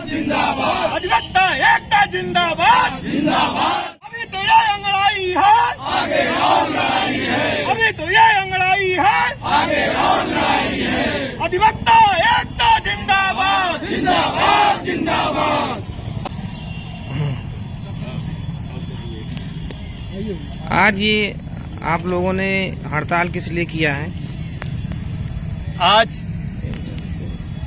जिंदाबाद, अधिवक्ता एकता जिंदाबाद, अभी तो ये अंगड़ाई है, आगे और लड़ाई है, अभी तो ये अंगड़ाई है, आगे और लड़ाई है, अधिवक्ता एकता जिंदाबाद, जिंदाबाद। आज ये आप लोगों ने हड़ताल किस लिए किया है? आज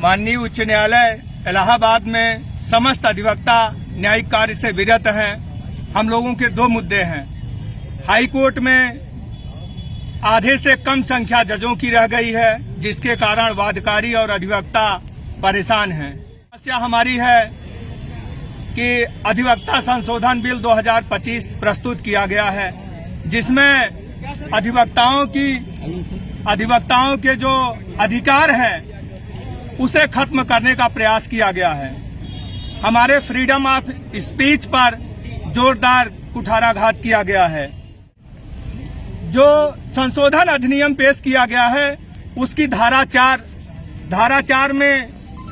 माननीय उच्च न्यायालय इलाहाबाद में समस्त अधिवक्ता न्यायिक कार्य से विरत हैं। हम लोगों के दो मुद्दे हैं। हाई कोर्ट में आधे से कम संख्या जजों की रह गई है, जिसके कारण वादकारी और अधिवक्ता परेशान हैं। समस्या हमारी है कि अधिवक्ता संशोधन बिल 2025 प्रस्तुत किया गया है, जिसमें अधिवक्ताओं के जो अधिकार हैं उसे खत्म करने का प्रयास किया गया है। हमारे फ्रीडम ऑफ स्पीच पर जोरदार कुठाराघात किया गया है। जो संशोधन अधिनियम पेश किया गया है उसकी धारा 4 में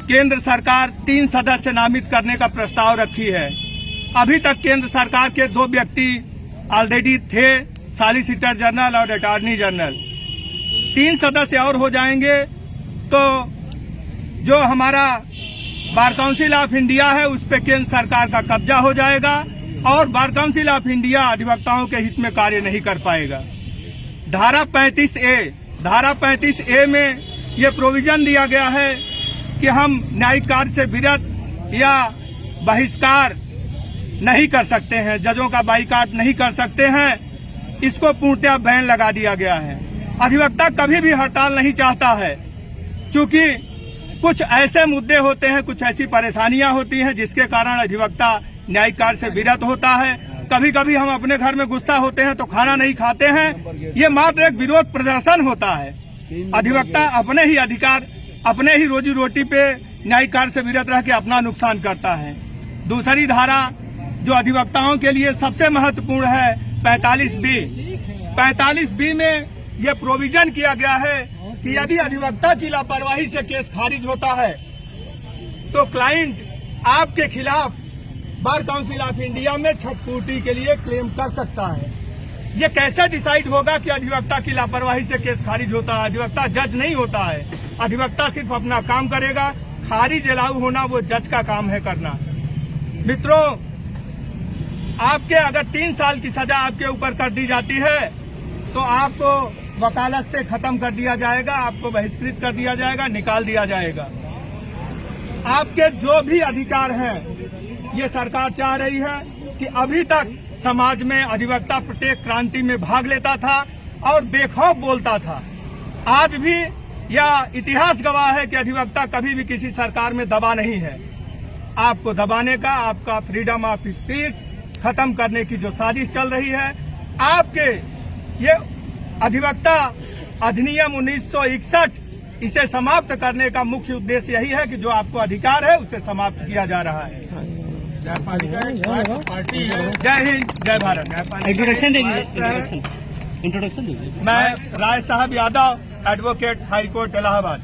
केंद्र सरकार 3 सदस्य नामित करने का प्रस्ताव रखी है। अभी तक केंद्र सरकार के 2 व्यक्ति ऑलरेडी थे, सॉलिसिटर जनरल और अटॉर्नी जनरल। 3 सदस्य और हो जाएंगे तो जो हमारा बार काउंसिल ऑफ इंडिया है उस पर केंद्र सरकार का कब्जा हो जाएगा और बार काउंसिल ऑफ इंडिया अधिवक्ताओं के हित में कार्य नहीं कर पाएगा। धारा 35A में ये प्रोविजन दिया गया है कि हम न्यायिक कार्य से विरत या बहिष्कार नहीं कर सकते हैं, जजों का बाइकाट नहीं कर सकते हैं। इसको पूर्णतः बैन लगा दिया गया है। अधिवक्ता कभी भी हड़ताल नहीं चाहता है, क्योंकि कुछ ऐसे मुद्दे होते हैं, कुछ ऐसी परेशानियां होती हैं जिसके कारण अधिवक्ता न्यायिक कार्य से विरत होता है। कभी कभी हम अपने घर में गुस्सा होते हैं तो खाना नहीं खाते हैं। ये मात्र एक विरोध प्रदर्शन होता है। अधिवक्ता अपने ही अधिकार, अपने ही रोजी रोटी पे न्यायिक कार्य से विरत रह के अपना नुकसान करता है। दूसरी धारा जो अधिवक्ताओं के लिए सबसे महत्वपूर्ण है 45B में यह प्रोविजन किया गया है कि यदि अधिवक्ता की लापरवाही से केस खारिज होता है तो क्लाइंट आपके खिलाफ बार काउंसिल ऑफ इंडिया में क्षतिपूर्ति के लिए क्लेम कर सकता है। ये कैसे डिसाइड होगा कि अधिवक्ता की लापरवाही से केस खारिज होता है? अधिवक्ता जज नहीं होता है। अधिवक्ता सिर्फ अपना काम करेगा। खारिज अलाउ होना वो जज का काम है करना। मित्रों, आपके अगर 3 साल की सजा आपके ऊपर कर दी जाती है तो आपको वकालत से खत्म कर दिया जाएगा, आपको बहिष्कृत कर दिया जाएगा, निकाल दिया जाएगा। आपके जो भी अधिकार हैं, ये सरकार चाह रही है कि अभी तक समाज में अधिवक्ता प्रत्येक क्रांति में भाग लेता था और बेखौफ बोलता था। आज भी या इतिहास गवाह है कि अधिवक्ता कभी भी किसी सरकार में दबा नहीं है। आपको दबाने का, आपका फ्रीडम ऑफ स्पीच खत्म करने की जो साजिश चल रही है, आपके ये अधिवक्ता अधिनियम 1961 इसे समाप्त करने का मुख्य उद्देश्य यही है कि जो आपको अधिकार है उसे समाप्त किया जा रहा है। पार्टी है। जय हिंद, जय भारत। इंट्रोडक्शन दीजिए। मैं राय साहब Yadav, advocate, high court Allahabad.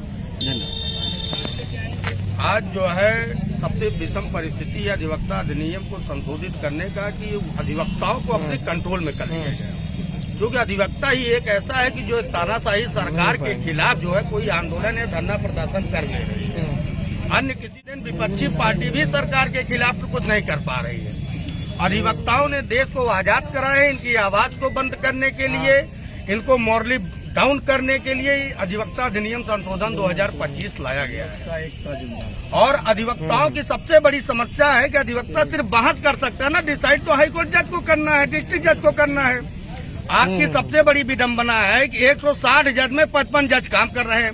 आज जो है सबसे विषम परिस्थिति है अधिवक्ता अधिनियम को संशोधित करने का कि अधिवक्ताओं को अपने कंट्रोल में कर लिया जाए। क्योंकि अधिवक्ता ही एक ऐसा है कि जो तानाशाही सरकार के खिलाफ जो है कोई आंदोलन या धरना प्रदर्शन कर ले रही है। अन्य किसी दिन विपक्षी पार्टी भी सरकार के खिलाफ तो कुछ नहीं कर पा रही है। अधिवक्ताओं ने देश को आजाद करा है। इनकी आवाज को बंद करने के लिए, इनको मॉरली डाउन करने के लिए अधिवक्ता अधिनियम संशोधन 2025 लाया गया है। और अधिवक्ताओं की सबसे बड़ी समस्या है कि अधिवक्ता सिर्फ बहस कर सकता है ना, डिसाइड तो हाईकोर्ट जज को करना है, डिस्ट्रिक्ट जज को करना है। आपकी सबसे बड़ी विडंबना है कि 160 जज में 55 जज काम कर रहे हैं।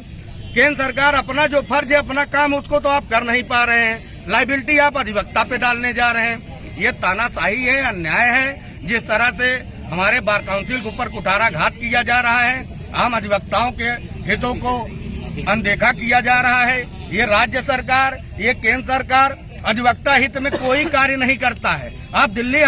केंद्र सरकार अपना जो फर्ज है, अपना काम, उसको तो आप कर नहीं पा रहे हैं। लायबिलिटी आप अधिवक्ता पे डालने जा रहे हैं। ये तानाशाही है, अन्याय है। जिस तरह से हमारे बार काउंसिल के ऊपर कुठाराघात किया जा रहा है, आम अधिवक्ताओं के हितों को अनदेखा किया जा रहा है। ये राज्य सरकार, ये केंद्र सरकार अधिवक्ता हित में कोई कार्य नहीं करता है। आप दिल्ली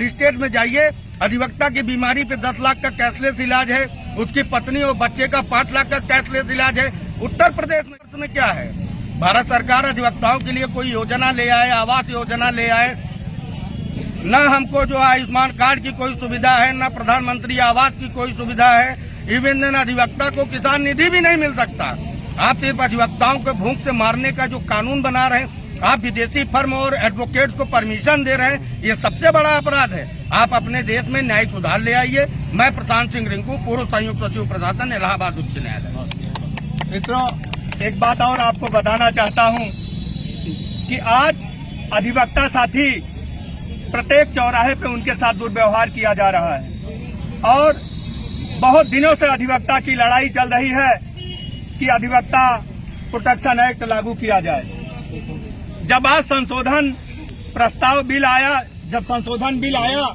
स्टेट में जाइए, अधिवक्ता की बीमारी पे 10 लाख का कैशलेस इलाज है, उसकी पत्नी और बच्चे का 5 लाख का कैशलेस इलाज है। उत्तर प्रदेश में क्या है, भारत सरकार अधिवक्ताओं के लिए कोई योजना ले आए, आवास योजना ले आए, न हमको जो आयुष्मान कार्ड की कोई सुविधा है, न प्रधानमंत्री आवास की कोई सुविधा है, इवन अधिवक्ता को किसान निधि भी नहीं मिल सकता। आप सिर्फ अधिवक्ताओं को भूख से मारने का जो कानून बना रहे हैं, आप विदेशी फर्म और एडवोकेट्स को परमिशन दे रहे हैं, ये सबसे बड़ा अपराध है। आप अपने देश में न्यायिक सुधार ले आइए। मैं प्रशांत सिंह रिंकू, पूर्व संयुक्त सचिव प्रशासन, इलाहाबाद उच्च न्यायालय। मित्रों, एक बात और आपको बताना चाहता हूं कि आज अधिवक्ता साथी प्रत्येक चौराहे पे उनके साथ दुर्व्यवहार किया जा रहा है और बहुत दिनों से अधिवक्ता की लड़ाई चल रही है कि अधिवक्ता प्रोटेक्शन एक्ट लागू किया जाए। जब आज संशोधन प्रस्ताव बिल आया, जब संशोधन बिल आया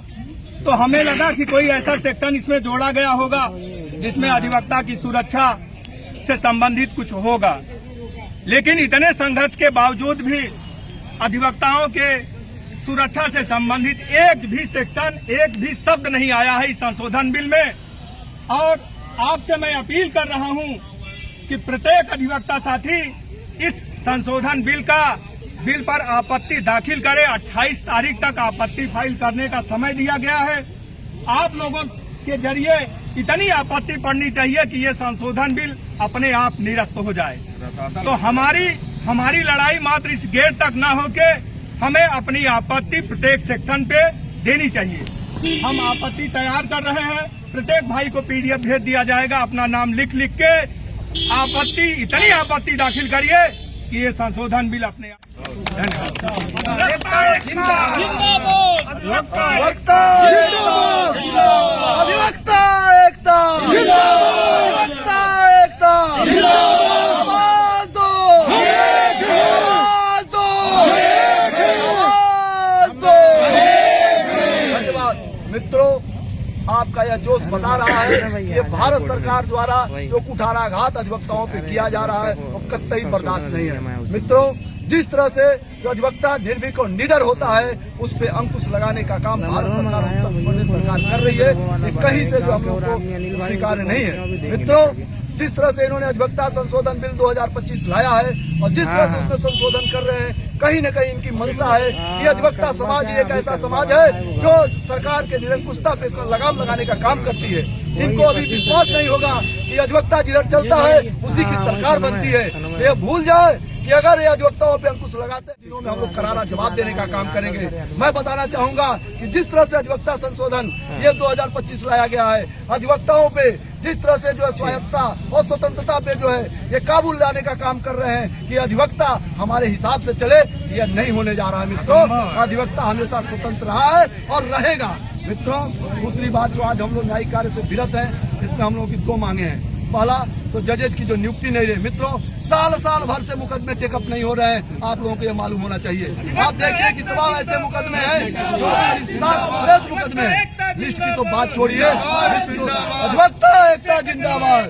तो हमें लगा कि कोई ऐसा सेक्शन इसमें जोड़ा गया होगा जिसमें अधिवक्ता की सुरक्षा से संबंधित कुछ होगा, लेकिन इतने संघर्ष के बावजूद भी अधिवक्ताओं के सुरक्षा से संबंधित एक भी सेक्शन, एक भी शब्द नहीं आया है इस संशोधन बिल में। और आपसे मैं अपील कर रहा हूं कि प्रत्येक अधिवक्ता साथी इस संशोधन बिल पर आपत्ति दाखिल करे। 28 तारीख तक आपत्ति फाइल करने का समय दिया गया है। आप लोगों के जरिए इतनी आपत्ति पड़नी चाहिए कि ये संशोधन बिल अपने आप निरस्त हो जाए। तो हमारी लड़ाई मात्र इस गेट तक न होके हमें अपनी आपत्ति प्रत्येक सेक्शन पे देनी चाहिए। हम आपत्ति तैयार कर रहे हैं, प्रत्येक भाई को पीडीएफ भेज दिया जाएगा। अपना नाम लिख के इतनी आपत्ति दाखिल करिए कि ये संशोधन बिल अपने आप। मित्रों, आपका यह जोश बता रहा है कि ये भारत सरकार द्वारा जो कुठाराघात अधिवक्ताओं पे किया जा रहा है वो कतई बर्दाश्त नहीं है। मित्रों, जिस तरह से जो अधिवक्ता निर्भीक और निडर होता है उस पे अंकुश लगाने का काम भारत सरकार और उत्तर प्रदेश सरकार कर रही है, ये कहीं से जो हम लोग को स्वीकार्य नहीं है। मित्रों, जिस तरह से इन्होंने अधिवक्ता संशोधन बिल 2025 लाया है और जिस तरह से उसमें संशोधन कर रहे हैं, कहीं न कहीं इनकी मंशा है कि अधिवक्ता समाज एक ऐसा समाज है जो सरकार के निरंकुशता पे लगाम लगाने का काम करती है। इनको अभी विश्वास नहीं होगा कि अधिवक्ता जिधर चलता है उसी की सरकार बनती है। ये भूल जाए कि अगर ये अधिवक्ताओं पे अंकुश लगाते हैं, दिनों में हम लोग करारा जवाब देने का काम करेंगे। मैं बताना चाहूंगा कि जिस तरह से अधिवक्ता संशोधन ये 2025 लाया गया है, अधिवक्ताओं पे जिस तरह से जो है स्वायत्तता और स्वतंत्रता पे जो है ये काबू लाने का काम कर रहे हैं कि अधिवक्ता हमारे हिसाब से चले, ये नहीं होने जा रहा है। मित्रों, अधिवक्ता हमेशा स्वतंत्र रहा है और रहेगा। मित्रों, दूसरी बात जो आज हम लोग न्यायिक कार्य से विरत हैं, इसमें हम लोगों की 2 मांगे हैं। पहला तो जजेज की जो नियुक्ति नहीं रही। मित्रों, साल भर से मुकदमे टेकअप नहीं हो रहे हैं, आप लोगों को ये मालूम होना चाहिए। आप देखिए कि तमाम ऐसे मुकदमे हैं जो 60 मुकदमे हैं। लिस्ट की तो बात छोड़िए, अधिवक्ता एकता जिंदाबाद।